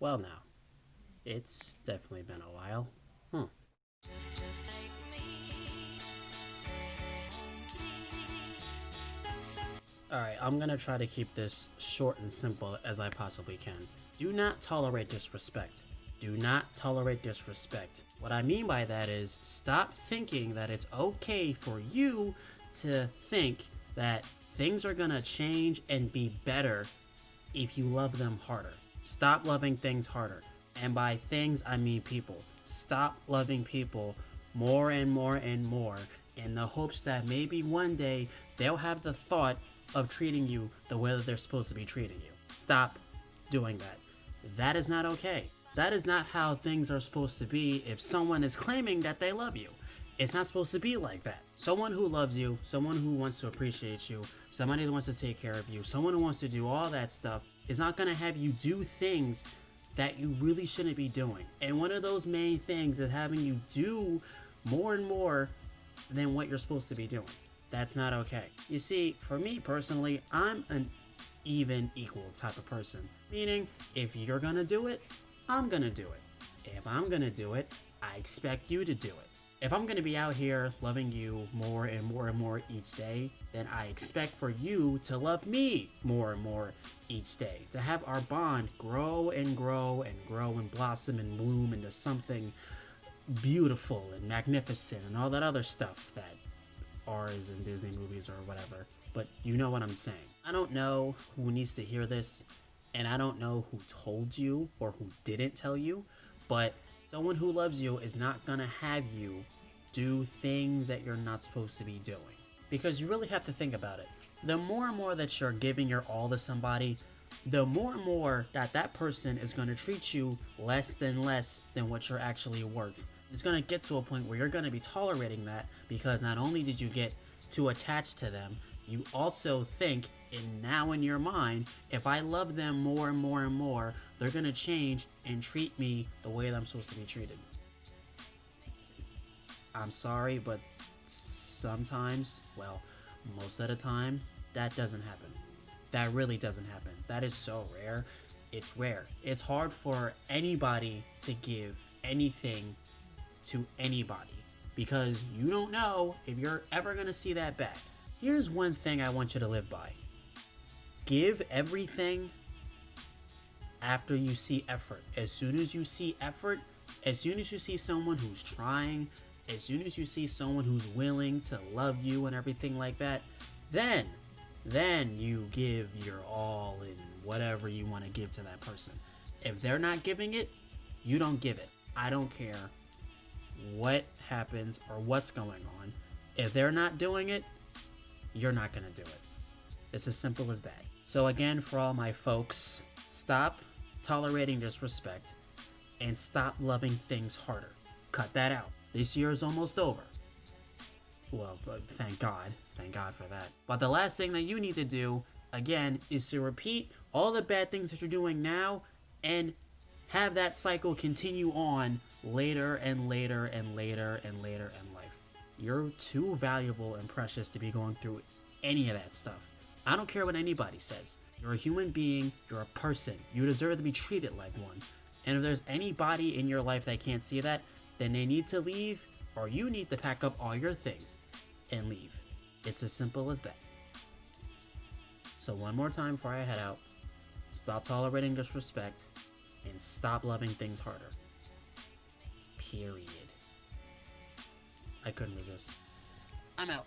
Well, now, it's definitely been a while. Hmm. Alright, I'm gonna try to keep this short and simple as I possibly can. Do not tolerate disrespect. Do not tolerate disrespect. What I mean by that is stop thinking that it's okay for you to think that things are gonna change and be better if you love them harder. Stop loving things harder. And by things, I mean people. Stop loving people more and more and more in the hopes that maybe one day they'll have the thought of treating you the way that they're supposed to be treating you. Stop doing that. That is not okay. That is not how things are supposed to be if someone is claiming that they love you. It's not supposed to be like that. Someone who loves you, someone who wants to appreciate you, somebody that wants to take care of you, someone who wants to do all that stuff is not going to have you do things that you really shouldn't be doing. And one of those main things is having you do more and more than what you're supposed to be doing. That's not okay. You see, for me personally, I'm an even equal type of person. Meaning, if you're gonna do it, I'm gonna do it. If I'm gonna do it, I expect you to do it. If I'm gonna be out here loving you more and more and more each day, then I expect for you to love me more and more each day. To have our bond grow and grow and grow and blossom and bloom into something beautiful and magnificent and all that other stuff that R's in Disney movies or whatever. But you know what I'm saying. I don't know who needs to hear this, and I don't know who told you or who didn't tell you, but someone who loves you is not gonna have you do things that you're not supposed to be doing. Because you really have to think about it. The more and more that you're giving your all to somebody, the more and more that that person is going to treat you less than what you're actually worth. It's going to get to a point where you're going to be tolerating that because not only did you get too attached to them, you also think, and now in your mind, if I love them more and more and more, they're going to change and treat me the way that I'm supposed to be treated. I'm sorry, but sometimes, well, most of the time, that doesn't happen. That really doesn't happen. That is so rare. It's rare. It's hard for anybody to give anything to anybody because you don't know if you're ever going to see that back. Here's one thing I want you to live by. Give everything after you see effort. As soon as you see effort, as soon as you see someone who's trying, as soon as you see someone who's willing to love you and everything like that, then you give your all in whatever you want to give to that person. If they're not giving it, you don't give it. I don't care what happens or what's going on. If they're not doing it, you're not going to do it. It's as simple as that. So again, for all my folks, stop tolerating disrespect and stop loving things harder. Cut that out. This year is almost over. Well, thank God. Thank God for that. But the last thing that you need to do, again, is to repeat all the bad things that you're doing now and have that cycle continue on later and later and later and later in life. You're too valuable and precious to be going through any of that stuff. I don't care what anybody says. You're a human being. You're a person. You deserve to be treated like one. And if there's anybody in your life that can't see that, then they need to leave, or you need to pack up all your things and leave. It's as simple as that. So one more time before I head out, stop tolerating disrespect and stop loving things harder. Period. I couldn't resist. I'm out.